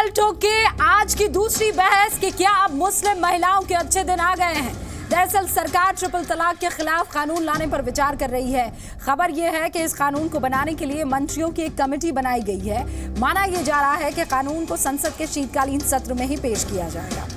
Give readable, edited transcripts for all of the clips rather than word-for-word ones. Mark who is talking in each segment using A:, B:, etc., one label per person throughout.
A: ताल ठोक के आज की दूसरी बहस कि क्या अब मुस्लिम महिलाओं के अच्छे दिन आ गए हैं। दरअसल सरकार ट्रिपल तलाक के खिलाफ कानून लाने पर विचार कर रही है। खबर यह है कि इस कानून को बनाने के लिए मंत्रियों की एक कमेटी बनाई गई है। माना यह जा रहा है कि कानून को संसद के शीतकालीन सत्र में ही पेश किया जाएगा।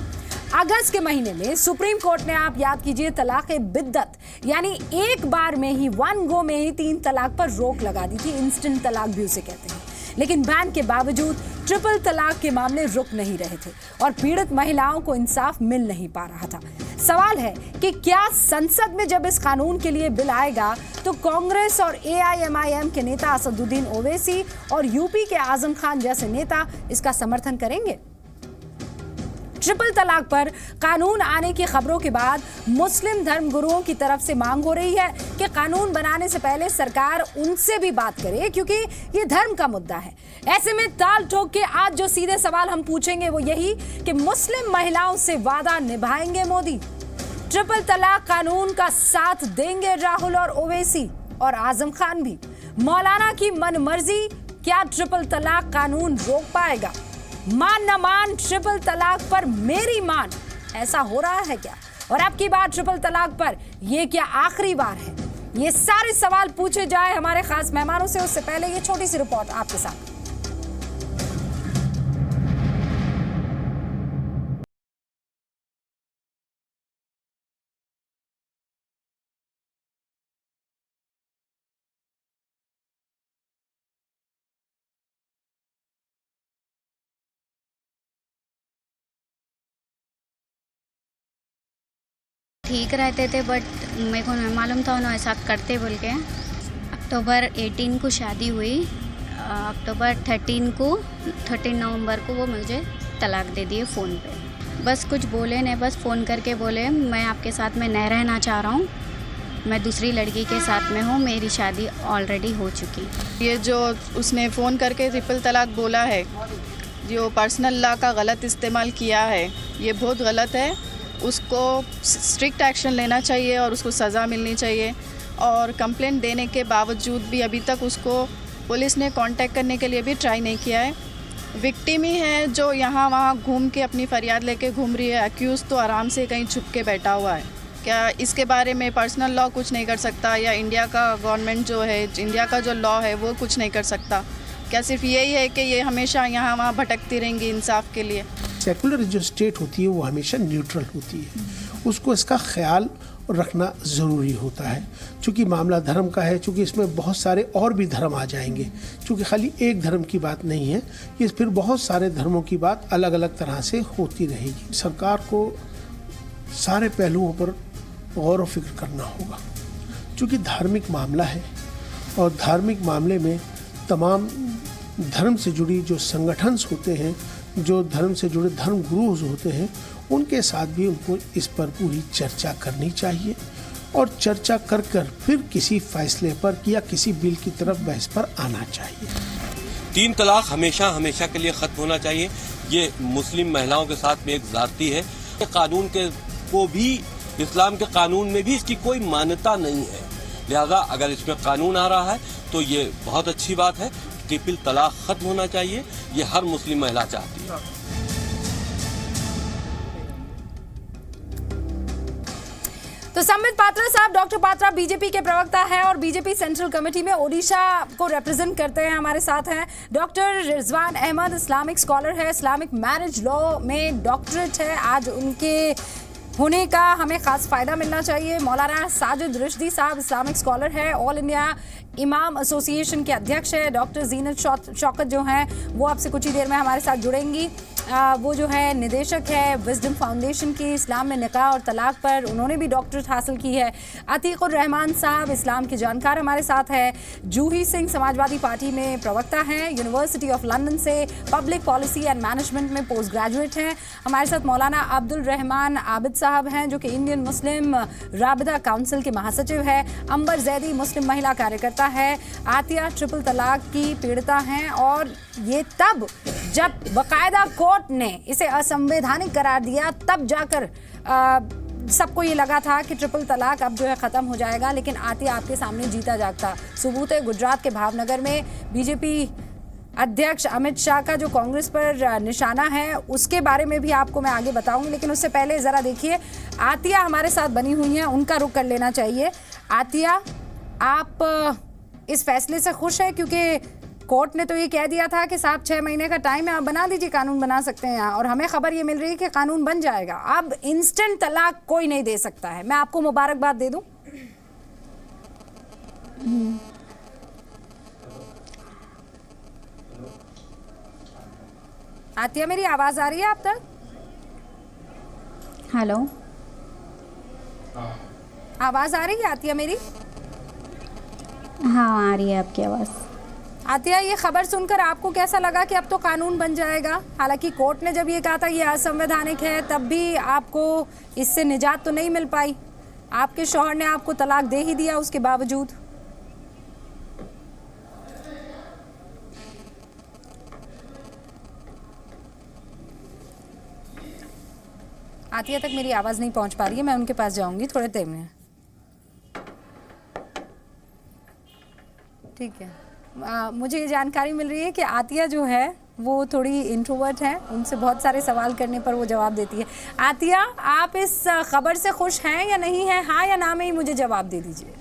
A: अगस्त के महीने में सुप्रीम कोर्ट ने, आप याद कीजिए, तलाक़े बिद्दत यानी एक बार में ही, वन गो में ही 3 तलाक पर रोक लगा दी थी। इंस्टेंट तलाक भी उसे कहते हैं। लेकिन बैन के बावजूद ट्रिपल तलाक के मामले रुक नहीं रहे थे और पीड़ित महिलाओं को इंसाफ मिल नहीं पा रहा था। सवाल है कि क्या संसद में जब इस कानून के लिए बिल आएगा तो कांग्रेस और AIMIM के नेता असदुद्दीन ओवैसी और यूपी के आजम खान जैसे नेता इसका समर्थन करेंगे? ट्रिपल तलाक पर कानून आने की खबरों के बाद मुस्लिम धर्म गुरुओं की तरफ से मांग हो रही है कि कानून बनाने से पहले सरकार उनसे भी बात करे, क्योंकि ये धर्म का मुद्दा है। ऐसे में ताल ठोक के आज जो सीधे सवाल हम पूछेंगे वो यही कि मुस्लिम महिलाओं से वादा निभाएंगे मोदी? ट्रिपल तलाक कानून का साथ देंगे राहुल और ओवैसी और आजम खान भी? मौलाना की मनमर्जी क्या ट्रिपल तलाक कानून रोक पाएगा? मान न मान ट्रिपल तलाक पर मेरी मान, ऐसा हो रहा है क्या? और अब की बार ट्रिपल तलाक पर ये क्या आखिरी बार है? ये सारे सवाल पूछे जाए हमारे खास मेहमानों से, उससे पहले ये छोटी सी रिपोर्ट आपके साथ।
B: ठीक रहते थे, बट मेरे को नहीं मालूम था उन्होंने ऐसा करते बोल के। अक्टूबर 18 को शादी हुई, अक्टूबर 13 नवंबर को वो मुझे तलाक दे दिए फ़ोन पे। बस कुछ बोले नहीं, बस फ़ोन करके बोले मैं आपके साथ में नहीं रहना चाह रहा हूँ, मैं दूसरी लड़की के साथ में हूँ, मेरी शादी ऑलरेडी हो चुकी।
C: ये जो उसने फ़ोन करके ट्रिपल तलाक बोला है, जो पर्सनल लॉ का गलत इस्तेमाल किया है, ये बहुत गलत है। उसको स्ट्रिक्ट एक्शन लेना चाहिए और उसको सज़ा मिलनी चाहिए। और कंप्लेंट देने के बावजूद भी अभी तक उसको पुलिस ने कांटेक्ट करने के लिए भी ट्राई नहीं किया है। विक्टिम ही है जो यहाँ वहाँ घूम के अपनी फरियाद लेके घूम रही है। अक्यूज़ तो आराम से कहीं छुप के बैठा हुआ है। क्या इसके बारे में पर्सनल लॉ कुछ नहीं कर सकता, या इंडिया का गवर्नमेंट जो है, इंडिया का जो लॉ है वो कुछ नहीं कर सकता? क्या सिर्फ यही है कि ये हमेशा यहाँ वहाँ भटकती रहेंगी इंसाफ के लिए?
D: सेकुलर जो स्टेट होती है वो हमेशा न्यूट्रल होती है, उसको इसका ख्याल रखना ज़रूरी होता है। चूँकि मामला धर्म का है, चूँकि इसमें बहुत सारे और भी धर्म आ जाएंगे, चूँकि खाली एक धर्म की बात नहीं है, ये फिर बहुत सारे धर्मों की बात अलग अलग तरह से होती रहेगी। सरकार को सारे पहलुओं पर गौर व फिक्र करना होगा, चूँकि धार्मिक मामला है और धार्मिक मामले में तमाम धर्म से जुड़ी जो संगठन होते हैं, जो धर्म से जुड़े धर्म गुरु होते हैं, उनके साथ भी उनको इस पर पूरी चर्चा करनी चाहिए और चर्चा कर कर फिर किसी फैसले पर या किसी बिल की तरफ बहस पर आना चाहिए।
E: 3 तलाक हमेशा हमेशा के लिए खत्म होना चाहिए। ये मुस्लिम महिलाओं के साथ में एक ज़ाती है। कानून के को भी, इस्लाम के कानून में भी इसकी कोई मान्यता नहीं है। लिहाजा अगर इसमें कानून आ रहा है तो ये बहुत अच्छी बात है। ट्रिपल तलाक खत्म होना चाहिए, ये हर मुस्लिम महिला चाहती है।
A: तो संबित पात्रा साहब, डॉक्टर पात्रा बीजेपी के प्रवक्ता हैं और बीजेपी सेंट्रल कमेटी में ओडिशा को रिप्रेजेंट करते हैं, हमारे साथ हैं। Doctor Rizwan Ahmed Islamic scholar है, इस्लामिक मैरिज लॉ में डॉक्टरेट है। आज उनके होने का हमें खास फायदा मिलना चाहिए। मौलाना साजिद रिश्दी साहब इस्लामिक स्कॉलर है, ऑल इंडिया इमाम एसोसिएशन के अध्यक्ष है। डॉक्टर जीनत शौकत जो हैं वो आपसे कुछ ही देर में हमारे साथ जुड़ेंगी। वो जो है निदेशक है विजडम फाउंडेशन की, इस्लाम में निकाह और तलाक पर उन्होंने भी डॉक्टरेट हासिल की है। अतीकुर रहमान साहब इस्लाम के जानकार हमारे साथ है। जूही सिंह समाजवादी पार्टी में प्रवक्ता हैं, यूनिवर्सिटी ऑफ लंदन से पब्लिक पॉलिसी एंड मैनेजमेंट में पोस्ट ग्रेजुएट हैं। हमारे साथ मौलाना अब्दुल रहमान आबिद साहब हैं जो कि इंडियन मुस्लिम राबिता काउंसिल के महासचिव है। अंबर जैदी मुस्लिम महिला कार्यकर्ता है। आतिया ट्रिपल तलाक की पीड़िता हैं और ये तब जब बाकायदा कोर्ट ने इसे असंवैधानिक करार दिया तब जाकर सबको ये लगा था कि ट्रिपल तलाक अब जो है ख़त्म हो जाएगा, लेकिन आतिया आपके सामने जीता जागता सबूत है। गुजरात के भावनगर में बीजेपी अध्यक्ष अमित शाह का जो कांग्रेस पर निशाना है उसके बारे में भी आपको मैं आगे बताऊंगी, लेकिन उससे पहले जरा देखिए आतिया हमारे साथ बनी हुई हैं, उनका रुख कर लेना चाहिए। आतिया, आप इस फैसले से खुश हैं? क्योंकि कोर्ट ने तो ये कह दिया था कि साहब 6 महीने का टाइम है, आप बना दीजिए, कानून बना सकते हैं, और हमें खबर ये मिल रही है कि कानून बन जाएगा। अब इंस्टेंट तलाक कोई नहीं दे सकता है। मैं आपको मुबारकबाद दे दूं। आतिया, मेरी आवाज आ रही है आप तक?
B: हेलो,
A: आवाज आ रही है आतिया मेरी?
B: हाँ आ रही है आपकी आवाज़।
A: आतिया, ये खबर सुनकर आपको कैसा लगा कि अब तो कानून बन जाएगा? हालांकि कोर्ट ने जब ये कहा था ये असंवैधानिक है, तब भी आपको इससे निजात तो नहीं मिल पाई। आपके शौहर ने आपको तलाक दे ही दिया उसके बावजूद। आतिया तक मेरी आवाज़ नहीं पहुंच पा रही है, मैं उनके पास जाऊंगी थोड़े देर में। ठीक है, मुझे ये जानकारी मिल रही है कि आतिया जो है वो थोड़ी इंट्रोवर्ट है, उनसे बहुत सारे सवाल करने पर वो जवाब देती है। आतिया, आप इस खबर से खुश हैं या नहीं हैं? हाँ या ना में ही मुझे जवाब दे दीजिए।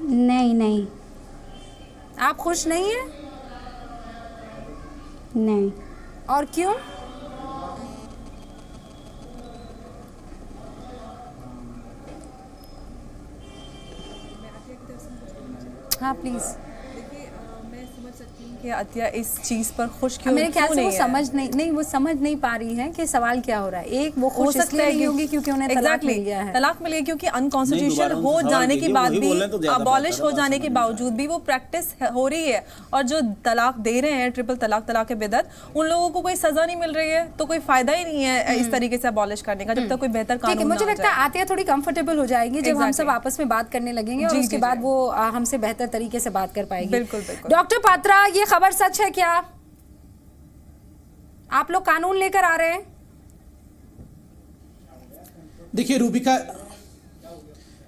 B: नहीं नहीं।
A: आप खुश नहीं हैं?
B: नहीं।
A: और क्यों? हाँ प्लीज़।
F: मैं समझ सकती हूँ कि आतिया इस चीज़ पर खुश क्यों
A: मेरे ख्याल से वो
F: नहीं
A: समझ वो समझ नहीं पा रही है कि सवाल क्या हो रहा है। एक वो खुश इसलिए नहीं होगी क्योंकि उन्हें तलाक मिल गया है।
F: तलाक मिल गया क्योंकि अनकॉन्स्टिट्यूशनल हो जाने के बाद भी, अबॉलिश हो जाने के बावजूद भी वो प्रैक्टिस हो रही है। और जो तलाक दे रहे हैं, ट्रिपल तलाक, तलाक के बिदअत, उन लोगों को कोई सजा नहीं मिल रही है, तो कोई फायदा ही नहीं है इस तरीके से अबॉलिश करने का, जब तक कोई बेहतर कानून।
A: मुझे लगता है आतिया थोड़ी कंफर्टेबल हो जाएगी जब हम सब आपस में बात करने लगेंगे, और उसके बाद वो हमसे बेहतर तरीके से बात कर पाएगी।
F: बिल्कुल बिल्कुल।
A: डॉक्टर पात्रा, ये खबर सच है क्या? आप लोग कानून लेकर आ रहे हैं?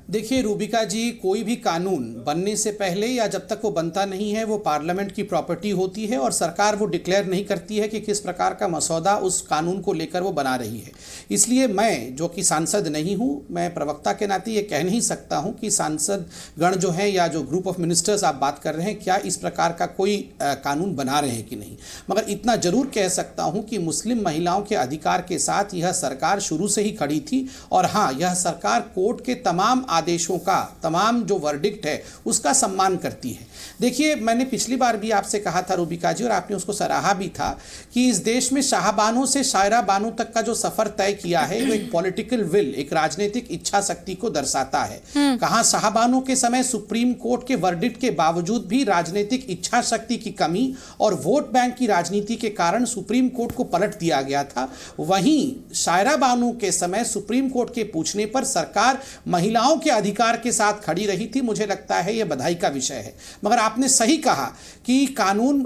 G: देखिए रूबिका जी, कोई भी कानून बनने से पहले या जब तक वो बनता नहीं है वो पार्लियामेंट की प्रॉपर्टी होती है, और सरकार वो डिक्लेयर नहीं करती है कि किस प्रकार का मसौदा उस कानून को लेकर वो बना रही है। इसलिए मैं, जो कि सांसद नहीं हूँ, मैं प्रवक्ता के नाते ये कह नहीं सकता हूँ कि सांसद गण जो हैं या जो ग्रुप ऑफ मिनिस्टर्स आप बात कर रहे हैं क्या इस प्रकार का कोई कानून बना रहे हैं कि नहीं। मगर इतना जरूर कह सकता हूँ कि मुस्लिम महिलाओं के अधिकार के साथ यह सरकार शुरू से ही खड़ी थी, और हाँ, यह सरकार कोर्ट के तमाम आदेशों का, तमाम जो वर्डिक्ट है उसका सम्मान करती है। देखिए, मैंने पिछली बार भी आपसे कहा था रूबिका जी, और आपने उसको सराहा भी था, कि इस देश में शाहबानों से शायरा बानों तक का जो सफर तय किया है वो एक पॉलिटिकल विल, एक राजनीतिक इच्छा शक्ति को दर्शाता है। कहां शाहबानों के समय सुप्रीम कोर्ट के वर्डिक्ट के बावजूद भी राजनीतिक इच्छा शक्ति की कमी और वोट बैंक की राजनीति के कारण सुप्रीम कोर्ट को पलट दिया गया था, वहीं शायरा बानू के समय सुप्रीम कोर्ट के पूछने पर सरकार महिलाओं के अधिकार के साथ खड़ी रही थी। मुझे लगता है यह बधाई का विषय है। मगर आपने सही कहा कि कानून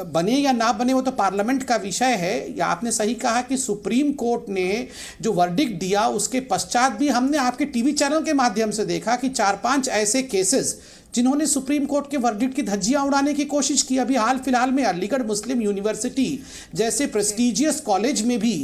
G: बने या ना बने वो तो पार्लियामेंट का विषय है, या आपने सही कहा कि सुप्रीम कोर्ट ने जो वर्डिक्ट दिया उसके पश्चात भी हमने आपके टीवी चैनल के माध्यम से देखा कि 4-5 ऐसे केसेस जिन्होंने सुप्रीम कोर्ट के वर्डिक्ट की धज्जियां उड़ाने की कोशिश की। अभी हाल फिलहाल में अलीगढ़ मुस्लिम यूनिवर्सिटी जैसे प्रेस्टिजियस कॉलेज में भी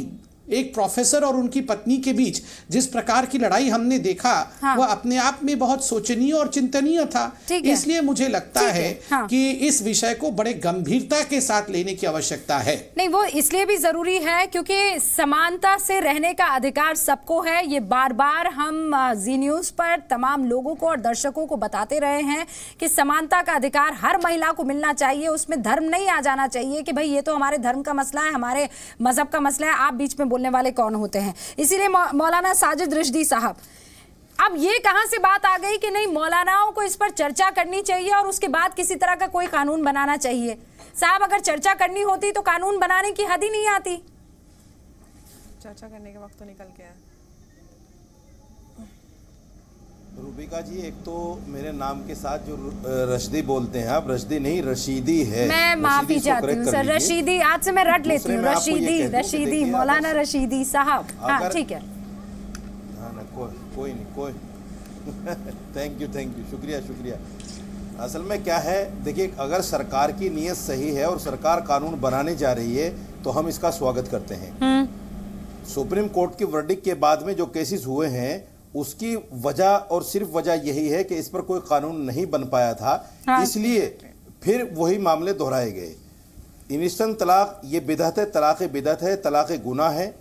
G: एक प्रोफेसर और उनकी पत्नी के बीच जिस प्रकार की लड़ाई हमने देखा, हाँ। वह अपने आप में बहुत सोचनीय और चिंतनीय था। इसलिए मुझे लगता है हाँ। कि इस विषय को बड़े गंभीरता के साथ लेने की आवश्यकता है।
A: नहीं, वो इसलिए भी जरूरी है क्योंकि समानता से रहने का अधिकार सबको है। ये बार बार हम जी न्यूज पर तमाम लोगों को और दर्शकों को बताते रहे हैं कि समानता का अधिकार हर महिला को मिलना चाहिए। उसमें धर्म नहीं आ जाना चाहिए कि भाई ये तो हमारे धर्म का मसला है, हमारे मजहब का मसला है, आप बीच में बोलने वाले कौन होते हैं। इसीलिए मौलाना साजिद रिजवी साहब, अब ये कहां से बात आ गई कि नहीं मौलानाओं को इस पर चर्चा करनी चाहिए और उसके बाद किसी तरह का कोई कानून बनाना चाहिए? साहब, अगर चर्चा करनी होती तो कानून बनाने की हद ही नहीं आती।
F: चर्चा करने के वक्त तो निकल गया है।
H: रूबिका जी, एक तो मेरे नाम के साथ जो रशदी बोलते हैं आप, रशदी नहीं रशीदी है।
A: मैं माफी चाहती हूँ सर, रशीदी आज से मैं रट लेती हूँ। रशीदी मौलाना रशीदी साहब। हाँ ठीक है।
H: हाँ ना, कोई नहीं, कोई थैंक यू, शुक्रिया। असल में क्या है, देखिए, अगर सरकार की नीयत सही है और सरकार कानून बनाने जा रही है तो हम इसका स्वागत करते हैं। सुप्रीम कोर्ट की वर्डिक्ट के बाद में जो केसेस हुए हैं उसकी वजह और सिर्फ वजह यही है कि इस पर कोई कानून नहीं बन पाया था, इसलिए फिर वही मामले दोहराए गए। इंस्टेंट तलाक ये बिदअत है, तलाक बिदअत है, तलाक गुनाह है।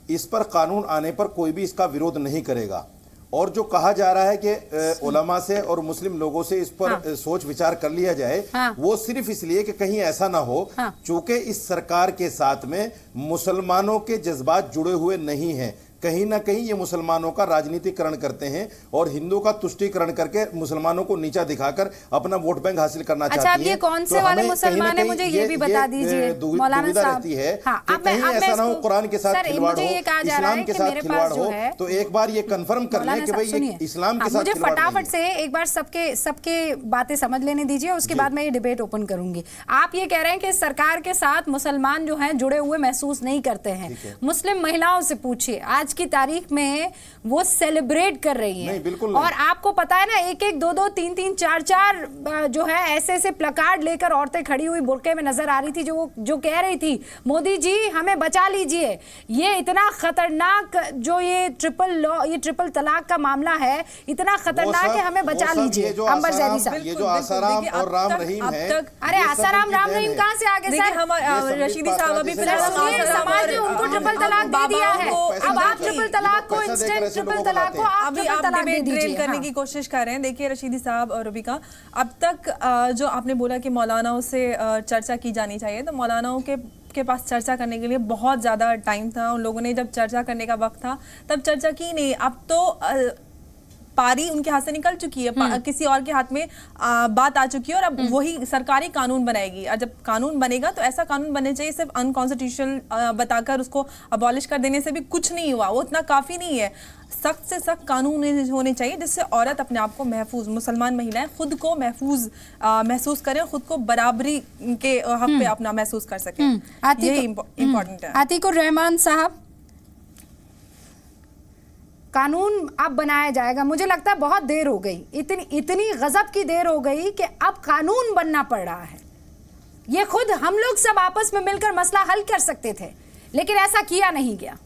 H: इस पर कानून आने पर कोई भी इसका विरोध नहीं करेगा। और जो कहा जा रहा है कि उलमा से और मुस्लिम लोगों से इस पर सोच विचार कर लिया जाए, वो सिर्फ इसलिए कि कहीं ऐसा ना हो, चूंकि इस सरकार के साथ में मुसलमानों के जज्बात जुड़े हुए नहीं हैं। कहीं ना कहीं ये मुसलमानों का राजनीतिकरण करते हैं और हिंदू का तुष्टीकरण करके मुसलमानों को नीचा दिखाकर अपना वोट बैंक हासिल करना चाहती हैं।
A: अच्छा, अब ये कौन से वाले मुसलमान है, मुझे ये भी बता दीजिए मौलाना साहब।
H: है कि कहीं ऐसा ना हो कुरान के साथ खिलवाड़ हो, इस्लाम के साथ खिलवाड़ हो, तो एक बार ये कंफर्म कर लें कि भाई ये इस्लाम के साथ
A: मुझे फटाफट से एक बार सबके बातें समझ लेने दीजिए, उसके बाद मैं ये डिबेट ओपन करूंगी। आप ये कह रहे हैं कि सरकार के साथ मुसलमान जो हैं जुड़े हुए महसूस नहीं करते हैं। मुस्लिम महिलाओं से पूछिए, आज की तारीख में वो सेलिब्रेट कर रही हैं।
H: बिल्कुल
A: और आपको पता है ना, एक एक दो दो तीन तीन चार चार जो है ऐसे ऐसे प्लकार्ड लेकर औरतें खड़ी हुई बुर्के में नजर आ रही थी, जो कह रही थी मोदी जी हमें बचा लीजिए। ये इतना खतरनाक जो ये ट्रिपल तलाक का मामला है, इतना खतरनाक है, हमें बचा लीजिए। अंबर जैदी साहब,
H: ये जो आसाराम और राम रहीम है,
A: अरे आसाराम राम रहीम कहाँ से आ गए सर?
F: रशीदी साहब अभी
A: समाज ने उनको ट्रिपल तलाक दे दिया है। अब आप ट्रिपल तलाक को, इंस्टेंट ट्रिपल तलाक को आप ट्रिपल तलाक दे दीजिए
F: करने की कोशिश कर रहे हैं। देखिए रशीदी साहब और रुबिका, अब तक जो आपने बोला कि मौलानाओं से चर्चा की जानी चाहिए, तो मौलानाओं के पास चर्चा करने के लिए बहुत ज़्यादा टाइम था। उन लोगों ने जब चर्चा करने का वक्त था तब चर्चा की नहीं। अब तो पारी उनके हाथ से निकल चुकी है, किसी और के हाथ में बात आ चुकी है और अब वही सरकारी कानून बनाएगी। और जब कानून बनेगा तो ऐसा कानून बनने चाहिए, सिर्फ अनकॉन्स्टिट्यूशनल बताकर उसको अबॉलिश कर देने से भी कुछ नहीं हुआ, वो इतना काफ़ी नहीं है। सख्त से सख्त कानून होने चाहिए जिससे औरत अपने आप को महफूज, मुसलमान महिलाएं खुद को महफूज महसूस करें, खुद को बराबरी के हक पे अपना महसूस कर सकें। यही इम्पोर्टेंट है।
A: आतिकुर रहमान साहब, कानून अब बनाया जाएगा, मुझे लगता है बहुत देर हो गई, इतनी गजब की देर हो गई कि अब कानून बनना पड़ रहा है। ये खुद हम लोग सब आपस में मिलकर मसला हल कर सकते थे, लेकिन ऐसा किया नहीं गया।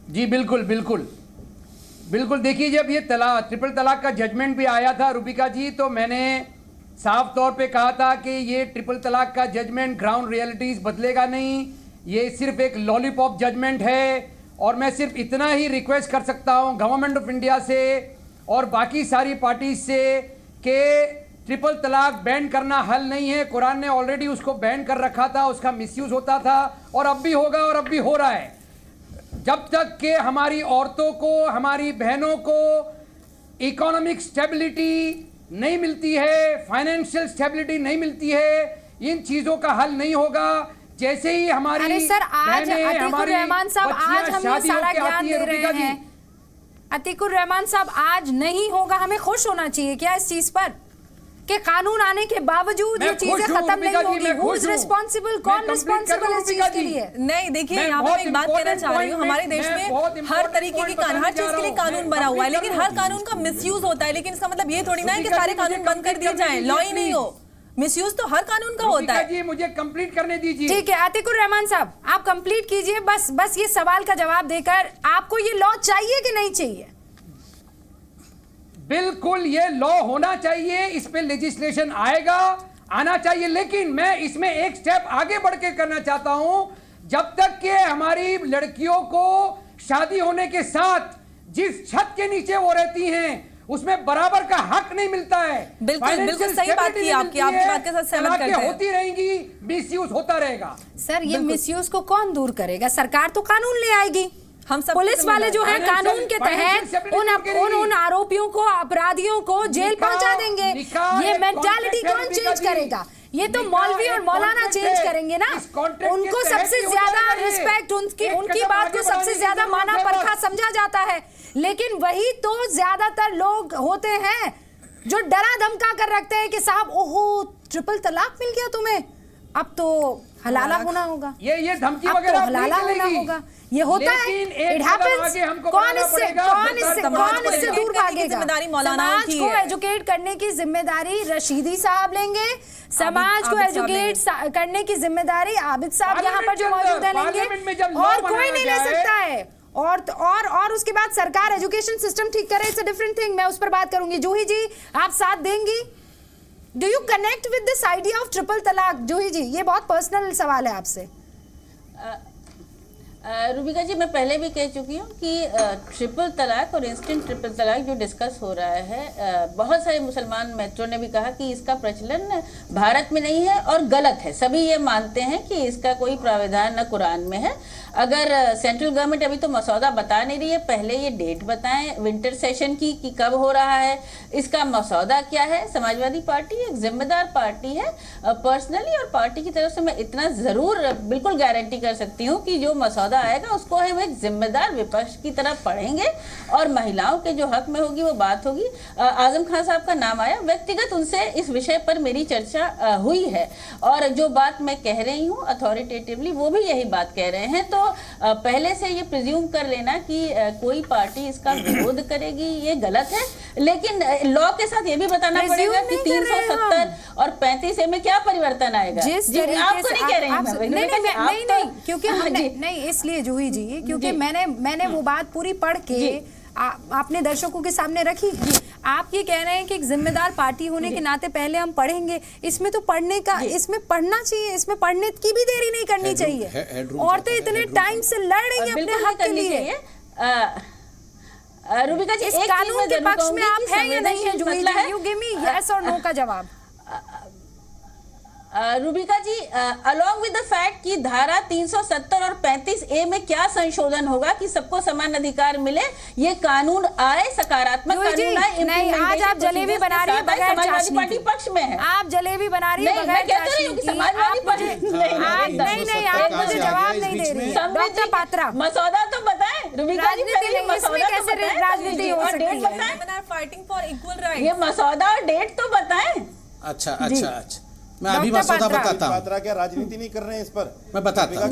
I: जी बिल्कुल बिल्कुल बिल्कुल। देखिए, जब ये ट्रिपल तलाक का जजमेंट भी आया था रुबिका जी, तो मैंने साफ तौर पे कहा था कि ये ट्रिपल तलाक का जजमेंट ग्राउंड रियलिटीज बदलेगा नहीं, ये सिर्फ एक लॉलीपॉप जजमेंट है। और मैं सिर्फ इतना ही रिक्वेस्ट कर सकता हूँ गवर्नमेंट ऑफ इंडिया से और बाकी सारी पार्टीज से कि ट्रिपल तलाक बैन करना हल नहीं है। कुरान ने ऑलरेडी उसको बैन कर रखा था, उसका मिसयूज होता था और अब भी होगा और अब भी हो रहा है। जब तक कि हमारी औरतों को, हमारी बहनों को इकोनॉमिक स्टेबिलिटी नहीं मिलती है, फाइनेंशियल स्टेबिलिटी नहीं मिलती है, इन चीज़ों का हल नहीं होगा। जैसे ही हमारी
A: अरे सर, आज अतीकुर रहमान साहब आज हम ये सारा ज्ञान दे रहे हैं। अतीकुर रहमान साहब, आज नहीं होगा, हमें खुश होना चाहिए क्या इस चीज पर कि कानून आने के बावजूद ये चीजें खत्म नहीं होगी? हु इज रिस्पांसिबल, कौन रिस्पांसिबल इस चीज के लिए?
F: नहीं, देखिए यहाँ पे एक बात कहना चाह रही हूँ, हमारे देश में हर तरीके की हर चीज के लिए कानून बना हुआ है, लेकिन हर कानून का मिसयूज होता है। लेकिन इसका मतलब ये थोड़ी ना है कि सारे कानून बंद कर दिए जाएं, लॉ ही नहीं हो। मिसयूज तो हर कानून का होता है।
I: जी मुझे कंप्लीट करने दीजिए।
A: ठीक है आतिकुर रहमान साहब, आप कंप्लीट कीजिए। बस ये सवाल का जवाब देकर, आपको ये लॉ चाहिए कि नहीं चाहिए?
I: बिल्कुल ये लॉ होना चाहिए, इस पे लेजिस्लेशन आना चाहिए, लेकिन मैं इसमें एक स्टेप आगे बढ़ के करना चाहता हूं। जब तक कि हमारी लड़कियों को शादी होने के साथ जिस छत के नीचे वो रहती हैं उसमें बराबर का हक नहीं मिलता है।
F: बिल्कुल सही बात की आपकी बात के साथ सहमत करते हैं।
I: होती रहेंगी, मिसयूज होता रहेगा।
A: सर ये मिसयूज को कौन दूर करेगा? सरकार तो कानून ले आएगी।
F: हम सब
A: पुलिस वाले जो हैं कानून के तहत उन आरोपियों को, अपराधियों को जेल पहुंचा देंगे। ये मेंटालिटी कौन चेंज करेगा? ये तो मौलवी और मौलाना चेंज करेंगे ना। उनको सबसे ज्यादा रिस्पेक्ट, उनकी बात को सबसे ज्यादा माना परखा समझा जाता है, लेकिन वही तो ज्यादातर लोग होते हैं जो डरा धमका कर रखते हैं कि साहब ओहो ट्रिपल तलाक मिल गया तुम्हें, अब तो हलाला होना होगा,
I: ये धमकी
A: अब
I: वगैरह
A: तो हलाला होना होगा। ये होता है,
I: लेकिन एक
A: इट
I: कदम
A: हैपेंस।
I: आगे हमको
A: कौन
I: बढ़ाना
A: इससे
I: पड़ेगा,
A: कौन
I: सरकार
A: इससे
I: समाज
A: कौन
I: को
A: इससे
I: एजुकेट
A: दूर
F: करने की
A: भागेगा?
F: जिम्मेदारी मौलानाओं
A: समाज
F: की
A: को
F: है।
A: एजुकेट करने की जिम्मेदारी रशीदी साहब लेंगे, समाज को
F: आबिद साहब
A: एजुकेट करने की जिम्मेदारी आबिद साहब यहाँ पर जो
I: पार्लियामेंट के
A: मौजूद है
I: अंदर, पार्लियामेंट में
A: लेंगे,
I: जब लॉ
A: और कोई
I: बनाया
A: नहीं ले
I: जाए-
A: सकता है। और उसके बाद सरकार एजुकेशन सिस्टम ठीक करे, इट्स अ डिफरेंट थिंग। मैं उस पर बात करूंगी। जूही जी, आप साथ देंगी? Do you connect with this idea of triple तलाक? जूही जी, ये बहुत पर्सनल सवाल है आपसे।
J: रूबिका जी, मैं पहले भी कह चुकी हूँ कि ट्रिपल तलाक और इंस्टेंट ट्रिपल तलाक जो डिस्कस हो रहा है, बहुत सारे मुसलमान मित्रों ने भी कहा कि इसका प्रचलन भारत में नहीं है और गलत है। सभी ये मानते हैं कि इसका कोई प्रावधान न कुरान में है। अगर सेंट्रल गवर्नमेंट अभी तो मसौदा बता नहीं रही है, पहले ये डेट बताएं विंटर सेशन की कि कब हो रहा है, इसका मसौदा क्या है। समाजवादी पार्टी एक जिम्मेदार पार्टी है। पर्सनली और पार्टी की तरफ से मैं इतना ज़रूर बिल्कुल गारंटी कर सकती हूँ कि जो मसौदा आएगा उसको हम एक जिम्मेदार विपक्ष की तरह पढ़ेंगे और महिलाओं के जो हक में होगी वो बात होगी। आजम खान साहब का नाम आया, व्यक्तिगत उनसे इस विषय पर मेरी चर्चा हुई है और जो बात मैं कह रही हूँ अथॉरिटेटिवली वो भी यही बात कह रहे हैं। तो पहले से ये प्रिज्यूम कर लेना कि कोई पार्टी इसका विरोध करेगी ये गलत है। लेकिन लॉ के साथ ये भी बताना पड़ेगा कि 370 और 35A में क्या परिवर्तन आएगा।
A: जिस
J: आपको नहीं कह रही हूं,
A: नहीं, क्योंकि हमने नहीं, इसलिए जूही जी, क्योंकि मैंने वो बात पूरी पढ़ के आपने दर्शकों के सामने रखी। आप ये कह रहे हैं कि एक जिम्मेदार पार्टी होने के नाते पहले हम पढ़ेंगे। इसमें तो पढ़ने का, इसमें पढ़ना चाहिए, इसमें पढ़ने की भी देरी नहीं करनी चाहिए। औरतें इतने टाइम से लड़ रही हैं अपने हक के लिए।
J: रूबिका जी,
A: इस कानून के पक्ष में आप हैं या नहीं है जूही जी? यू गिव मी यस और नो का जवाब।
J: रूबिका जी, अलॉन्ग विद द फैक्ट कि धारा 370 और 35A में क्या संशोधन होगा कि सबको समान अधिकार मिले, ये कानून आए, सकारात्मक कानून आए।
A: नहीं, आज आप जलेबी बना रही है बगैर
J: समाजवादी पार्टी पक्ष में है।
A: आप जलेबी बना रही है बगैर चाशनी की।
J: समाजवादी पार्टी
A: नहीं, आप मुझे जवाब नहीं दे रही। डॉक्टर पात्रा,
J: मसौदा तो बताएं रूबिका जी,
A: इसमें कैसे राजनीति हो सकती है?
F: Fighting for equal right.
J: ये मसौदा और डेट तो बताएं।
G: अच्छा, मैं अभी मसौदा बताता हूँ।
H: पात्रा क्या राजनीति नहीं कर रहे हैं इस पर?
G: मैं बताता हूँ।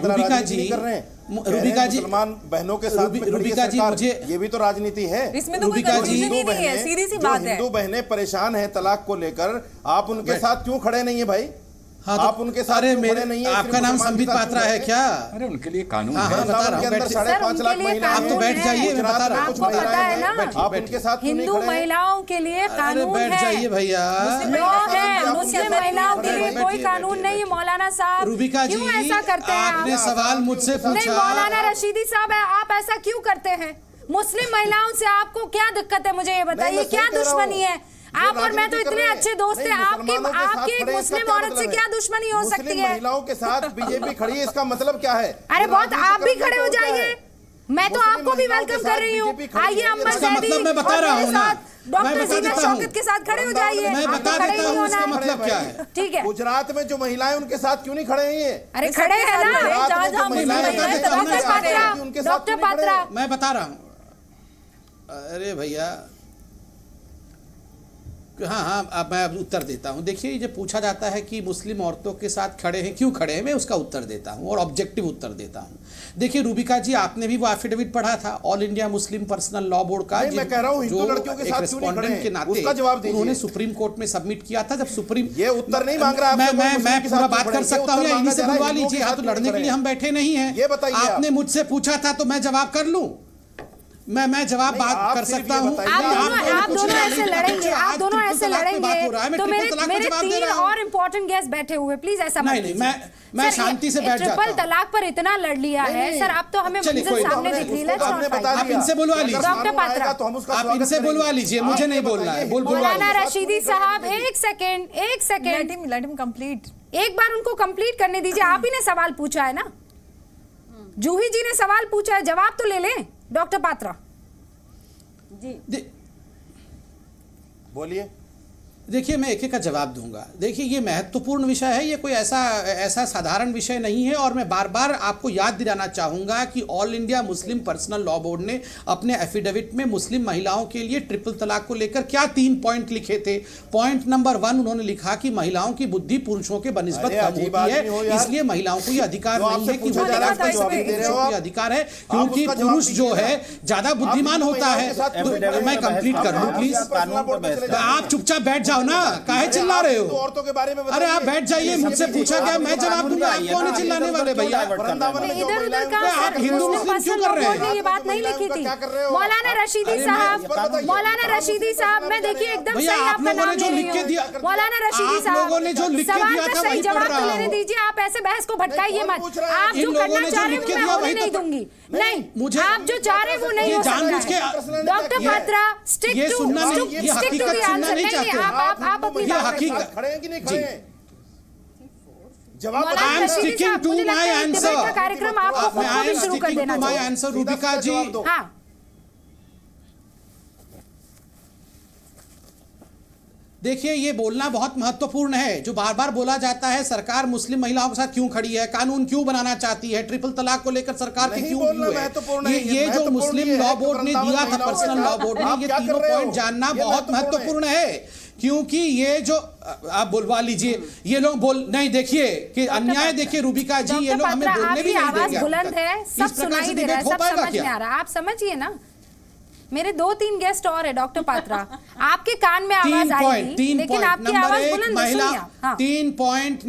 H: रूबिका जी कर रहे हैं,
G: रूबिका जी
H: मुसलमान बहनों के साथ
G: रूबिका जी, मुझे
H: ये भी तो राजनीति है।
F: इसमें तो कोई कंफ्यूजन ही नहीं है, सीधी सी बात है।
H: हिंदू बहनें परेशान हैं तलाक को लेकर, आप उनके साथ क्यों खड़े नहीं है भाई?
G: हाँ,
H: आप उनके साथ
G: मेरे नहीं है। आपका नाम संबित पात्रा है क्या?
K: अरे उनके लिए कानून
G: है। बता रहा हूँ,
H: 5.5 लाख महिला।
G: आप तो बैठ जाइए, मैं बता रहा हूँ।
A: आपको पता है ना,
H: आप उनके साथ
A: हिंदू महिलाओं के लिए कानून है।
G: बैठ जाइए भैया।
A: लॉ है, मुस्लिम महिलाओं के लिए कोई कानून नहीं है। मौलाना साहब,
G: रूबिका जी,
A: क्यों ऐसा करते हैं?
G: आपने सवाल मुझसे पूछा।
A: नहीं, मौलाना रशीदी साहब, आप ऐसा क्यों करते हैं? मुस्लिम महिलाओं से आपको क्या दिक्कत है? मुझे ये बताइए, क्या दुश्मनी है? आप और मैं तो इतने अच्छे दोस्त हैं, आपकी एक मुस्लिम औरत से क्या दुश्मनी हो सकती है?
H: महिलाओं के साथ बीजेपी खड़ी है, इसका मतलब क्या है?
A: अरे बहुत, आप भी खड़े हो जाइए। मैं तो आपको भी वेलकम कर रही हूँ। आइए अम्मा
G: मतलब मैं बता रहा हूँ ना,
A: डॉक्टर जीनत शौकत के साथ खड़े हो जाइए।
G: मैं बता देता हूँ उसका मतलब क्या है।
A: ठीक है।
H: गुजरात में जो महिलाएं उनके साथ क्यों नहीं खड़े हैं ये?
A: अरे खड़े हैं ना डॉक्टर पात्रा।
G: मैं बता रहा हूँ। अरे भैया, हाँ, अब मैं उत्तर देता हूँ। देखिए, जब पूछा जाता है कि मुस्लिम औरतों के साथ खड़े हैं, क्यों खड़े हैं, मैं उसका उत्तर देता हूँ और ऑब्जेक्टिव उत्तर देता हूँ। देखिए रूबिका जी, आपने भी वो एफिडेविट पढ़ा था all India Muslim personal law board का,
H: मैं कह रहा हूँ हिंदू लड़कियों के साथ क्यों नहीं खड़े हैं?
G: के नाते
H: उसका जवाब दीजिए।
G: उन्होंने सुप्रीम कोर्ट में सबमिट किया था। जब सुप्रीम,
H: ये उत्तर नहीं मांग रहा,
G: मैं पूरा बात कर सकता हूँ या इन्हीं से बुलवा लीजिए? हाँ, तो लड़ने के लिए हम बैठे नहीं हैं।
H: ये बताइए,
G: आपने मुझसे पूछा था तो मैं जवाब कर लूं। मैं जवाब बात कर सकता हूँ।
A: आप दोनों ऐसे लड़ेंगे, आप दोनों ऐसे लड़ेंगे तो मेरे 3 और इम्पोर्टेंट गेस्ट बैठे हुए, प्लीज ऐसा मत कीजिए।
G: मैं शांति से बैठ जाता हूँ।
A: ट्रिपल तलाक पर इतना लड़ लिया है सर, आप तो हमें मंजिल सामने दिख रही है।
G: आप इनसे बुलवा लीजिए।
A: डॉक्टर पात्रा,
G: आप इनसे बुलवा लीजिए, मुझे नहीं बोलना है।
A: मौलाना रशीदी साहब, एक सेकेंड,
F: लेट हिम कंप्लीट।
A: एक बार उनको कंप्लीट करने दीजिए। आप ही ने सवाल पूछा है ना, जूही जी ने सवाल पूछा है, जवाब तो ले लें। डॉक्टर पात्रा
J: जी
H: बोलिए।
G: देखिए, मैं एक एक का जवाब दूंगा। देखिए, ये महत्वपूर्ण विषय है, ये कोई ऐसा साधारण विषय नहीं है। और मैं बार बार आपको याद दिलाना चाहूँगा कि all India Muslim personal law board ने अपने एफिडेविट में मुस्लिम महिलाओं के लिए ट्रिपल तलाक को लेकर क्या 3 पॉइंट लिखे थे। पॉइंट नंबर 1 उन्होंने लिखा कि महिलाओं की बुद्धि पुरुषों के बनिस्बत कम होती है, इसलिए महिलाओं को ये अधिकार नहीं है कि वो तलाक दे सके। पुरुषों को अधिकार है क्योंकि पुरुष जो है ज़्यादा बुद्धिमान होता है। मैं कंप्लीट कर लूँ प्लीज। आप चुपचाप बैठ जाओ ना, काहे चिल्ला रहे हो?
H: औरतों के बारे में
G: अरे आप बैठ जाइए, मुझसे पूछा गया, मैं जवाब दूंगा। आप कौन है चिल्लाने वाले भैया?
A: इधर उधर का
G: आप हिंदू मुस्लिम क्यों कर रहे हैं?
A: ये बात नहीं लिखी थी। मौलाना रशीदी साहब, मैं देखिए एकदम सही आपका नाम ले रही हूं। मौलाना रशीदी साहब,
G: लोगों ने जो लिख के दिया था वही पढ़ रहा हूं।
A: लेने दीजिए, आप ऐसे बहस को भटकाइए मत। आप जो करना चाह रहे हो मैं होने नहीं दूंगी। नहीं, मुझे आप जो चाह रहे वो नहीं हो सकता। Doctor Patra, stick to the answer. आप अपनी
G: हकीकत
H: खड़े हैं कि नहीं खड़े हैं?
G: जवाब I am sticking to my answer.
A: कार्यक्रम आपको खुद को भी शुरू कर देना
G: माय आंसर रूबिका जी।
A: हाँ,
G: देखिए, ये बोलना बहुत महत्वपूर्ण है। जो बार बार बोला जाता है सरकार मुस्लिम महिलाओं के साथ क्यों खड़ी है, कानून क्यों बनाना चाहती है, ट्रिपल तलाक को लेकर सरकार की क्यों है, ये जो मुस्लिम लॉ बोर्ड ने दिया था, पर्सनल लॉ बोर्ड ने, ये तीनों पॉइंट जानना बहुत महत्वपूर्ण है। क्योंकि ये जो आप बुलवा लीजिए, ये लोग नहीं, देखिए कि अन्याय, देखिए रूबिका जी, ये लोग हमें बोलने भी नहीं देंगे।
A: बुलंद है, सब सुनाई दे रहा है, सब समझ में आ रहा है। आप समझिए ना, मेरे 2-3 गेस्ट और है डॉक्टर पात्रा, आपके कान में आवाज आएगी, लेकिन आपकी आवाज बुलंद है, सुनिए। हाँ।
G: 3 पॉइंट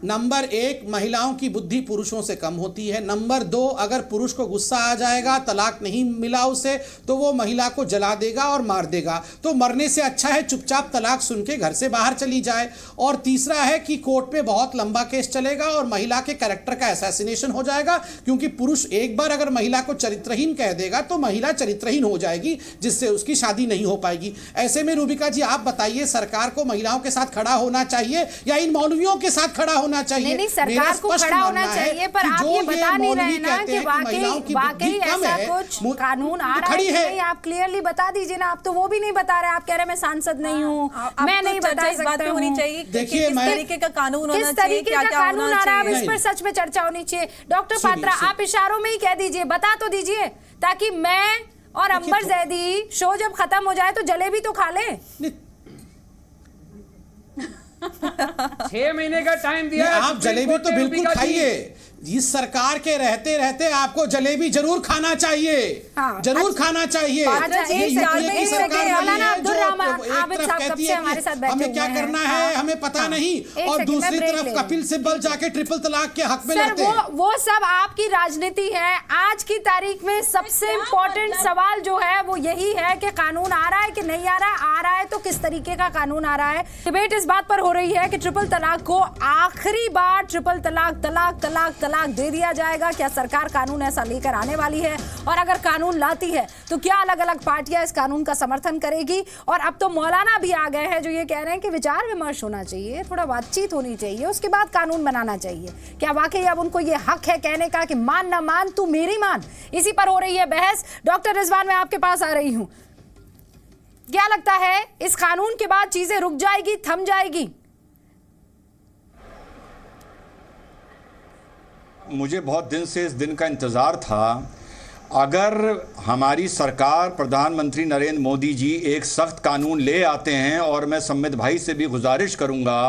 G: नंबर 1, महिलाओं की बुद्धि पुरुषों से कम होती है। नंबर 2, अगर पुरुष को गुस्सा आ जाएगा, तलाक नहीं मिला उसे, तो वो महिला को जला देगा और मार देगा। तो मरने से अच्छा है चुपचाप तलाक सुन के घर से बाहर चली जाए। और तीसरा है कि कोर्ट में बहुत लंबा केस चलेगा और महिला के कैरेक्टर का असैसिनेशन हो जाएगा, क्योंकि पुरुष एक बार अगर महिला को चरित्रहीन कह देगा तो महिला चरित्रहीन हो जाएगी, जिससे उसकी शादी नहीं हो पाएगी। ऐसे में रूबिका जी, आप बताइए, सरकार को महिलाओं के साथ खड़ा होना चाहिए या इन मौलवियों के साथ खड़ा होना चाहिए?
A: नहीं, सरकार को खड़ा होना चाहिए, पर आप ये बता नहीं रहे ना कि वाकई ऐसा कुछ कानून आ रहा है नहीं। आप क्लियरली बता दीजिए ना। आप तो वो भी नहीं बता रहे, आप कह रहे मैं सांसद नहीं हूँ, मैं नहीं बता सकता
F: होनी चाहिए।
G: देखिए,
F: किस तरीके का कानून होना चाहिए,
A: किस तरीके का कानून आ रहा है, इस पर सच में चर्चा होनी चाहिए। डॉक्टर पात्रा, आप इशारों में ही कह दीजिए, बता तो दीजिए, ताकि मैं और अंबर जैदी शो जब खत्म हो जाए तो जलेबी तो खा ले।
I: 6 महीने का टाइम दिया।
G: आप जलेबी तो बिल्कुल खाइए। इस सरकार के रहते रहते आपको जलेबी जरूर खाना चाहिए।
A: हाँ,
G: जरूर खाना चाहिए। हमें क्या करना है हमें पता नहीं, और दूसरी तरफ कपिल सिब्बल जाके ट्रिपल तलाक के हक में लड़ते हैं।
A: वो सब आपकी राजनीति है। आज की तारीख में सबसे इम्पोर्टेंट सवाल जो है वो यही है कि कानून आ रहा है कि नहीं आ रहा है तो किस तरीके का कानून आ रहा है। डिबेट इस बात पर हो रही है कि ट्रिपल तलाक को आखिरी बार ट्रिपल तलाक दे दिया जाएगा। क्या सरकार कानून ऐसा लेकर आने वाली है, और अगर कानून लाती है तो क्या अलग अलग पार्टियां इस कानून का समर्थन करेगी? और अब तो मौलाना भी आ गए हैं जो ये कह रहे हैं कि विचार विमर्श होना चाहिए, थोड़ा बातचीत होनी चाहिए, उसके बाद कानून बनाना चाहिए। क्या वाकई अब उनको ये हक है कहने का कि मान ना मान तू मेरी मान? इसी पर हो रही है बहस। डॉक्टर रिजवान, मैं आपके पास आ रही हूं। क्या लगता है, इस कानून के बाद चीजें रुक जाएगी, थम जाएगी?
K: मुझे बहुत दिन से इस दिन का इंतज़ार था। अगर हमारी सरकार, प्रधानमंत्री नरेंद्र मोदी जी एक सख्त कानून ले आते हैं, और मैं सम्मित भाई से भी गुजारिश करूंगा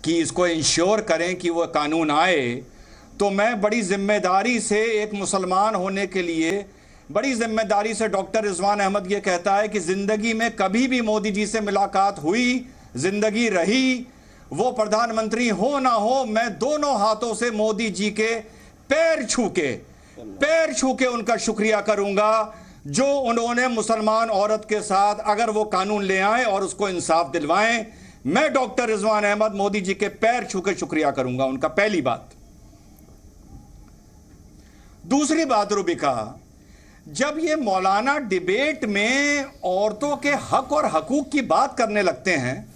K: कि इसको इंश्योर करें कि वो कानून आए, तो मैं बड़ी ज़िम्मेदारी से, एक मुसलमान होने के लिए बड़ी ज़िम्मेदारी से डॉक्टर रिजवान अहमद ये कहता है कि ज़िंदगी में कभी भी मोदी जी से मुलाकात हुई, ज़िंदगी रही, वो प्रधानमंत्री हो ना हो, मैं दोनों हाथों से मोदी जी के पैर छू के उनका शुक्रिया करूंगा, जो उन्होंने मुसलमान औरत के साथ अगर वो कानून ले आए और उसको इंसाफ दिलवाएं। मैं डॉक्टर रिजवान अहमद मोदी जी के पैर छू के शुक्रिया करूंगा उनका। पहली बात। दूसरी बात, रूबिका, जब ये मौलाना डिबेट में औरतों के हक और हकूक की बात करने लगते हैं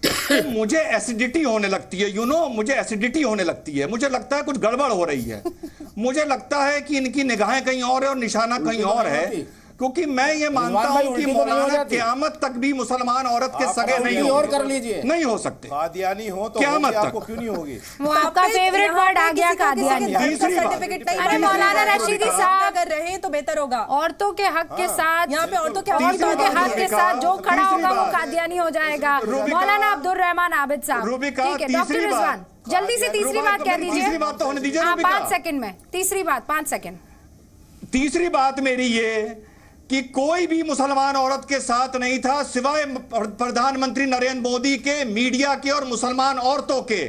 K: तो मुझे एसिडिटी होने लगती है। मुझे एसिडिटी होने लगती है। मुझे लगता है कुछ गड़बड़ हो रही है। मुझे लगता है कि इनकी निगाहें कहीं और है और निशाना कहीं और है। क्योंकि मैं ये मानता हूं कि मौलाना क़यामत तक भी मुसलमान औरत के सगे नहीं हो,
L: और कर लीजिए,
K: नहीं हो सकते।
H: कादियानी हो तो
K: क़यामत तक
H: आपको क्यों नहीं होगी?
A: वो आपका फेवरेट वर्ड आ गया, कादियानी।
F: सर्टिफिकेट नहीं,
A: अरे मौलाना रशीदी साहब
F: अगर रहे तो बेहतर होगा।
A: औरतों के हक के साथ,
F: यहाँ पे औरतों के
A: हक के साथ जो खड़ा होगा वो कादियानी हो जाएगा। मौलाना अब्दुल रहमान आबिद साहब, ठीक है। डॉक्टर रिजवान, जल्दी से तीसरी बात कह दीजिए।
K: तीसरी बात तो होने दीजिए।
A: 5 सेकंड में तीसरी बात, 5 सेकंड।
K: तीसरी बात मेरी ये कि कोई भी मुसलमान औरत के साथ नहीं था सिवाय प्रधानमंत्री नरेंद्र मोदी के, मीडिया के और मुसलमान औरतों के।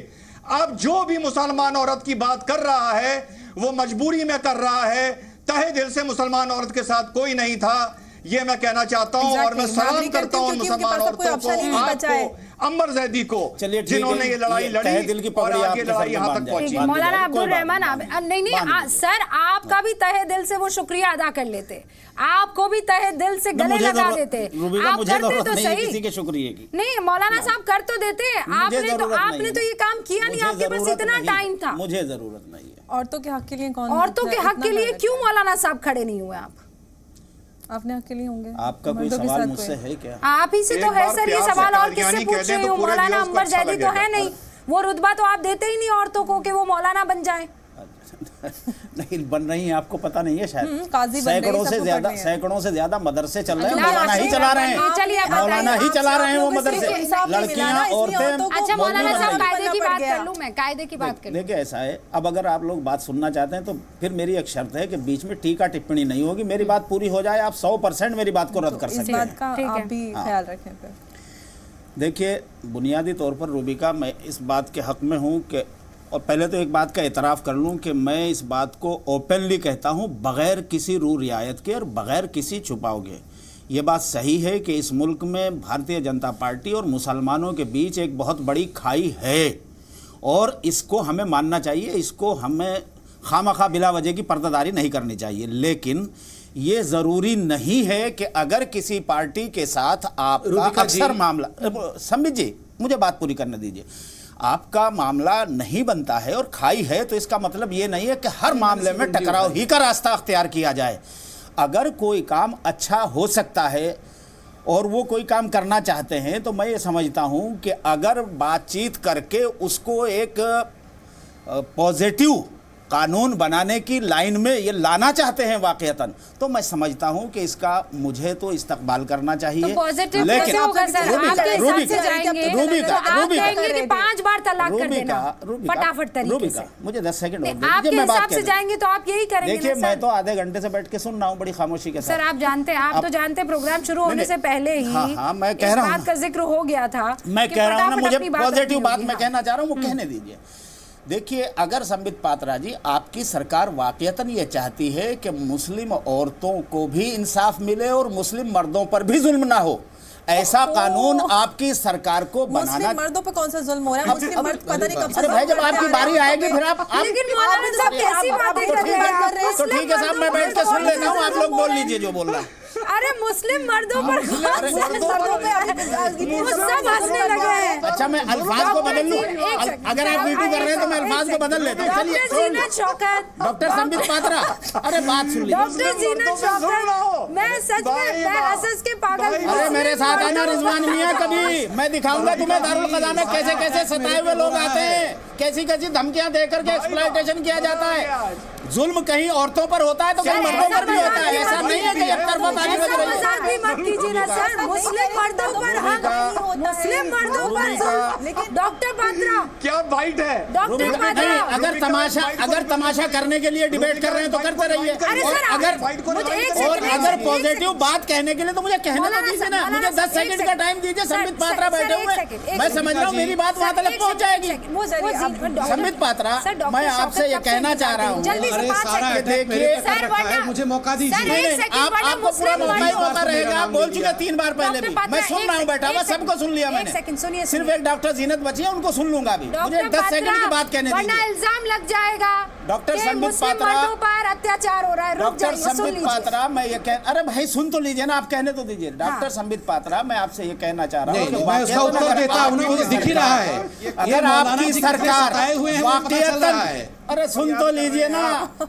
K: अब जो भी मुसलमान औरत की बात कर रहा है वो मजबूरी में कर रहा है, तहे दिल से मुसलमान औरत के साथ कोई नहीं था, ये मैं कहना चाहता हूं। और मैं सलाम करता हूं मुसलमान औरतों को, आपको, अमर जैदी को, जिन्होंने ये लड़ाई लड़ी और आगे लड़ाई यहां तक पहुंची।
A: मौलाना अब्दुल रहमान नहीं सर, आपका भी तहे दिल से वो शुक्रिया अदा कर लेते, आपको भी तहे दिल से गले लगा देते। आप करते तो सही,
L: किसी के शुक्रिया की
A: नहीं, मौलाना साहब कर तो देते। आपने तो ये काम किया नहीं, आपके पास इतना टाइम था।
L: मुझे जरूरत नहीं है।
F: औरतों के हक के लिए कौन,
A: औरतों के हक के लिए क्यों मौलाना साहब खड़े नहीं हुए? आप
F: अपने हक के लिए होंगे।
L: आपका कोई सवाल मुझसे है क्या?
A: आप ही से तो है सर ये सवाल, और किससे पूछ रही हूँ? मौलाना अंबर जैदी तो है नहीं, वो रुतबा तो आप देते ही नहीं औरतों को कि वो मौलाना बन जाए।
L: नहीं बन रही है, आपको पता नहीं है शायद। सैकड़ों से ज्यादा मदरसे चल रहे हैं, मौलाना ही चला रहे हैं, मौलाना ही चला रहे हैं वो मदरसे, लड़कियां, औरतें।
A: अच्छा मौलाना साहब कायदे की बात कर लूं मैं, कायदे की बात कर लूं।
L: देखिए ऐसा है, अब अगर आप लोग बात सुनना चाहते हैं तो फिर मेरी एक शर्त है कि बीच में टीका टिप्पणी नहीं होगी, मेरी बात पूरी हो जाए, आप 100% मेरी बात को रद्द कर सकते हैं।
F: आप भी ख्याल रखें।
L: देखिए बुनियादी तौर पर रूबिका, मैं इस बात के हक में हूँ कि, और पहले तो एक बात का एतराफ़ कर लूँ कि मैं इस बात को ओपनली कहता हूँ, बग़ैर किसी रू रियायत के और बग़ैर किसी छुपाव के। ये बात सही है कि इस मुल्क में भारतीय जनता पार्टी और मुसलमानों के बीच एक बहुत बड़ी खाई है और इसको हमें मानना चाहिए, इसको हमें खामखा बिला वजह की पर्दादारी नहीं करनी चाहिए। लेकिन ये ज़रूरी नहीं है कि अगर किसी पार्टी के साथ आपका अक्सर मामला, संबित जी मुझे बात पूरी करने दीजिए, आपका मामला नहीं बनता है और खाई है तो इसका मतलब ये नहीं है कि हर मामले में टकराव ही का रास्ता अख्तियार किया जाए। अगर कोई काम अच्छा हो सकता है और वो कोई काम करना चाहते हैं तो मैं ये समझता हूँ कि अगर बातचीत करके उसको एक पॉजिटिव कानून बनाने की लाइन में ये लाना चाहते हैं वाकईतन, तो मैं समझता हूं कि इसका मुझे तो इस्तकबाल करना चाहिए।
A: तो लेकिन रूबिका 5 बार तलाक कर देना फटाफट तरीके से।
L: मुझे 10 सेकंड
A: आपके हिसाब से जाएंगे तो आप यही करेंगे।
L: देखिए मैं तो आधे घंटे से बैठ के सुन रहा हूँ बड़ी खामोशी के साथ।
A: सर आप जानते हैं, आप तो जानते हैं प्रोग्राम शुरू होने से पहले ही
L: मैं कह रहा हूँ,
A: बात का जिक्र हो गया था।
L: मैं कह रहा हूँ ना, मुझे पॉजिटिव बात मैं कहना चाह रहा हूँ, वो कहने दीजिए। देखिए अगर संबित पात्रा जी, आपकी सरकार वाकईतन ये चाहती है कि मुस्लिम औरतों को भी इंसाफ मिले और मुस्लिम मर्दों पर भी जुल्म ना हो, ऐसा कानून आपकी सरकार को बनाना।
F: मुस्लिम मर्दों पे कौन सा जुल्म हो रहा है? मुस्लिम मर्द पता नहीं कब से।
L: अरे भाई जब आपकी बारी आएगी फिर आप
A: लेकिन मौलाना साहब कैसी बातें कर रहे हैं?
L: तो ठीक है साहब, मैं बैठ के सुन लेता हूँ, आप लोग बोल लीजिए जो बोल रहा है।
A: अरे मुस्लिम मर्दों पर सब हंसने लगे हैं।
L: अच्छा मैं अल्फाज को बदल लूं? अगर आप वीटू कर रहे हैं तो मैं अल्फाज को बदल लेता हूं। चलिए डॉक्टर संबित पात्रा, अरे बात सुन लीजिए।
A: डॉक्टर जीनत शौकत, मैं सच में मैं हंस के पागल।
L: अरे मेरे साथ आना रिजवान मियां, कभी मैं दिखाऊंगा तुम्हें दारुल क़ज़ा में कैसे कैसे सताए हुए लोग आते हैं, कैसी कैसी धमकियां देकर के एक्सप्लॉयटेशन किया जाता है। जुल्म कहीं औरतों पर होता है तो कहीं मर्दों पर भी होता है, ऐसा नहीं है कि एक तरफा ताली बज रही है।
A: मजाक भी मत कीजिए ना सर, मुस्लिम मर्दों पर मुस्लिम मर्दों पर। लेकिन डॉक्टर पात्रा
K: क्या बाइट है?
A: डॉक्टर पात्रा
L: अगर तमाशा करने के लिए डिबेट कर रहे हैं तो करते रहिए, और अगर पॉजिटिव बात कहने के लिए तो मुझे कहने तो दीजिए ना, मुझे 10 सेकंड का टाइम दीजिए। संबित पात्रा बैठे हुए, मैं समझ रहा हूँ मेरी बात वहां तक पहुंच जाएगी। संबित पात्रा, मैं आपसे ये कहना चाह रहा हूँ,
G: देखिए मुझे मौका दीजिए।
L: आपको पूरा मौका रहेगा, आप बोल चुके 3 बार पहले भी, मैं सुन रहा हूँ बैठा हुआ, सबको सुन लिया मैंने, सिर्फ एक डॉक्टर जीनत बची है, उनको सुन लूंगा अभी, मुझे 10 सेकंड की बात कहने दीजिए।
A: इल्जाम लग जाएगा
L: डॉक्टर संबित पात्रा
A: पर अत्याचार हो रहा है।
L: डॉक्टर संबित पात्रा, मैं ये कह, अरे भाई सुन तो लीजिए ना, आप कहने तो दीजिए। डॉक्टर संबित पात्रा, मैं आपसे ये कहना चाह रहा हूँ,
G: मैं उसका उत्तर देता हूँ, मुझे दिख ही रहा है
L: अगर आपकी सरकार वाकईतन अरे सुन तो लीजिए ना,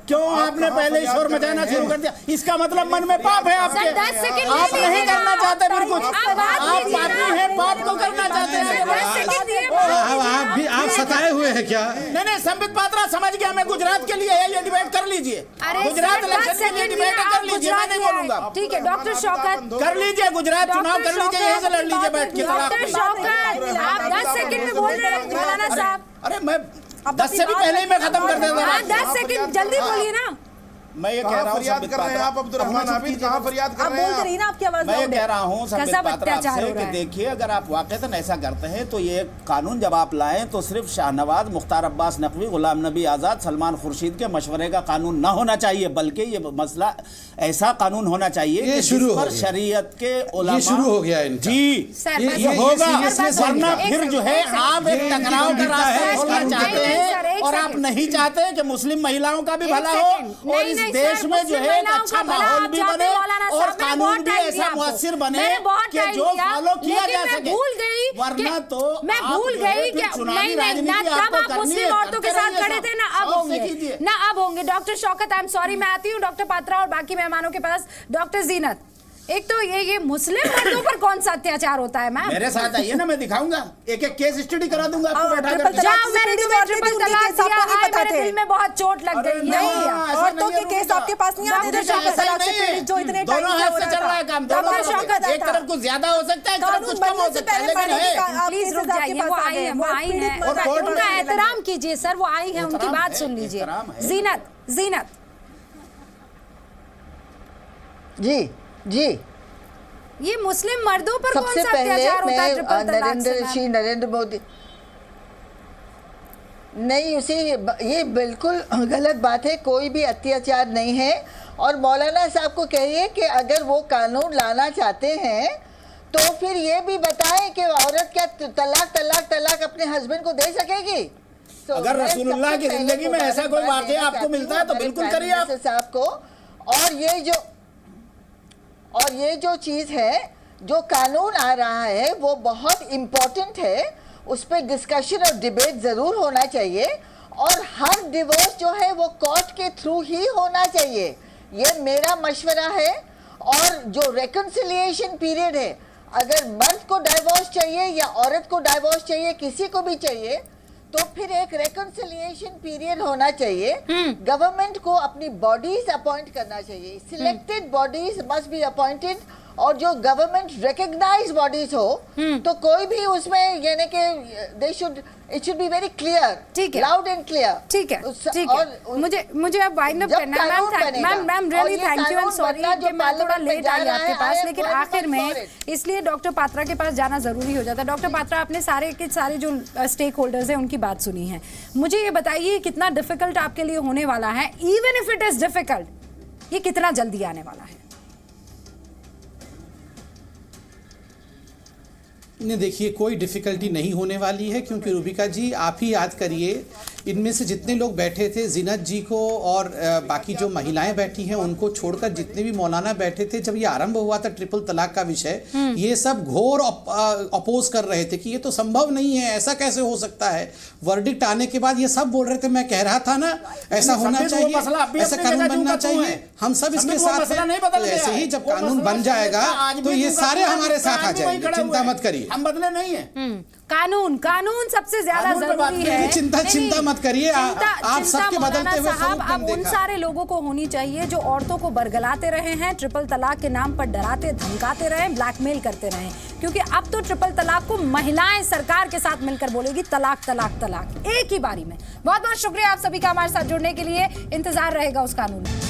L: क्यों आपने पहले ही शोर मचाना शुरू कर दिया? इसका मतलब मन में पाप है आपके, आप नहीं करना चाहते फिर कुछ, आप पापी हैं, पाप को करना चाहते हैं।
G: आप सताए हुए हैं क्या?
L: नहीं, संबित पात्रा समझ गया, मैं गुजरात के लिए है, ये डिबेट कर लीजिए, गुजरात इलेक्शन के लिए डिबेट कर लीजिए, मैं नहीं बोलूंगा।
A: ठीक है डॉक्टर शौकत,
L: कर लीजिए, गुजरात चुनाव कर लीजिए, यहीं से लड़ लीजिए बैठ के।
A: डॉक्टर शौकत आप 10 सेकंड में बोल रहे हैं मौलाना साहब।
L: अरे मैं 10 से भी पहले ही मैं खत्म कर देता।
A: 10 सेकंड जल्दी बोलिए ना।
L: मैं ये कह रहा हूँ
H: फरियाद कर रहे हैं आप अब्दुर्रहमान आबिद, कहाँ फरियाद कर रहे हैं आप?
F: ना आपकी आवाज
L: मैं ये कह रहा हूँ संबित पात्रा आपसे कि देखिए, अगर आप वाकईतन ऐसा करते हैं तो ये कानून जब आप लाएं तो सिर्फ शाहनवाज, मुख्तार अब्बास नकवी, गुलाम नबी आज़ाद, सलमान खुर्शीद के मशवरे का कानून ना होना चाहिए, बल्कि ये मसला ऐसा कानून होना चाहिए
G: ये शुरू हो
L: शरीयत के उलमा,
G: ये शुरू हो गया इनका।
L: जी ये होगा, वरना फिर जो है आप एक टकराव का रास्ता खोलना चाहते हैं और आप नहीं चाहते कि मुस्लिम महिलाओं का भी भला हो और इस देश में जो है एक अच्छा माहौल भी बने और कानून भी ऐसा मुअस्सिर बने कि जो फॉलो किया जा सके। वरना तो
A: मैं भूल गई कि नहीं ना तब आप मुस्लिम औरतों के साथ खड़े थे, ना अब होंगे। Doctor Shaukat I am sorry, मैं आती हूँ डॉक्टर पात्रा और बाकी मेहमानों के पास। डॉक्टर जीनत, एक तो ये मुस्लिम मर्दों पर कौन सा अत्याचार होता है मैम?
L: मेरे साथ आइए ना, मैं दिखाऊंगा, एक एक केस स्टडी करा दूंगा आपको बैठा कर।
A: जाओ, मैंने तुम्हें ट्रिपल तलाक दिया है, मेरे दिल में बहुत चोट लग गई।
F: नहीं, औरतों के केस आपके पास नहीं आते जो इतने
L: दोनों हाथ से चल रहा है काम।
A: डॉक्टर शौकत,
L: एक तरफ कुछ ज्यादा हो सकता है, एक तरफ कुछ कम हो सकता है, लेकिन
A: प्लीज रुक जाइए, वो आई है, उनका एहतराम कीजिए सर, वो आई है, उनकी बात सुन लीजिए। जीनत
M: जी
A: ये मुस्लिम मर्दों पर कौन सा अत्याचार होता है ट्रिपल तलाक से?
M: नरेंद्र मोदी नहीं, उसे ये बिल्कुल गलत बात है, कोई भी अत्याचार नहीं है। और मौलाना साहब को कहिए कि अगर वो कानून लाना चाहते हैं तो फिर ये भी बताएं कि औरत क्या तलाक अपने हस्बैंड को दे सकेगी?
L: अगर रसूलुल्लाह की जिंदगी में ऐसा कोई वाक़या आपको मिलता है तो बिल्कुल करिए आप
M: साहब को। और ये जो चीज़ है, जो कानून आ रहा है वो बहुत इम्पोर्टेंट है, उस पर डिस्कशन और डिबेट ज़रूर होना चाहिए। और हर डिवोर्स जो है वो कोर्ट के थ्रू ही होना चाहिए, ये मेरा मशवरा है। और जो रेकन्सिलिएशन पीरियड है, अगर मर्द को डाइवोर्स चाहिए या औरत को डाइवोर्स चाहिए, किसी को भी चाहिए, तो फिर एक रेकन्सिलिएशन पीरियड होना चाहिए। गवर्नमेंट को अपनी बॉडीज अपॉइंट करना चाहिए, selected bodies must be appointed, और जो गवर्नमेंट रिकॉग्नाइज्ड बॉडीज हो तो कोई भी उसमें यानी कि they should it should be very clear,
A: ठीक है,
M: लाउड एंड क्लियर।
A: ठीक है, ठीक है। मुझे अब वाइंड अप करना है ma'am really thank you and sorry कि मैं थोड़ा लेट आई आपके पास, लेकिन आखिर में इसलिए डॉक्टर पात्रा के पास जाना जरूरी हो जाता है। डॉक्टर पात्रा, आपने सारे के सारे जो स्टेक होल्डर्स हैं उनकी बात सुनी है, मुझे ये बताइए कितना डिफिकल्ट आपके लिए होने वाला है, even if it is difficult, ये कितना जल्दी आने वाला है?
G: नहीं, देखिए कोई डिफ़िकल्टी नहीं होने वाली है, क्योंकि रूबिका जी आप ही याद करिए, इनमें से जितने लोग बैठे थे, जीनत जी को और बाकी जो महिलाएं बैठी हैं उनको छोड़कर जितने भी मौलाना बैठे थे, जब ये आरंभ हुआ था ट्रिपल तलाक का विषय, ये सब घोर अपोज कर रहे थे कि ये तो संभव नहीं है, ऐसा कैसे हो सकता है। वर्डिक्ट आने के बाद ये सब बोल रहे थे, मैं कह रहा था ना ऐसा होना चाहिए, ऐसा कानून बनना चाहिए, हम सब इसके साथ हैं। ऐसे ही जब कानून बन जाएगा तो ये सारे हमारे साथ आ जाएंगे, चिंता मत करिए,
L: हम बदले नहीं है।
A: कानून सबसे ज्यादा जरूरी है।
G: चिंता मत करिए, आप सबके बदलते हुए
A: साहब, अब उन सारे लोगों को होनी चाहिए जो औरतों को बरगलाते रहे हैं, ट्रिपल तलाक के नाम पर डराते धमकाते रहे, ब्लैकमेल करते रहे, क्योंकि अब तो ट्रिपल तलाक को महिलाएं सरकार के साथ मिलकर बोलेगी तलाक तलाक तलाक एक ही बारी में। बहुत बहुत शुक्रिया आप सभी का हमारे साथ जुड़ने के लिए, इंतजार रहेगा उस कानून में।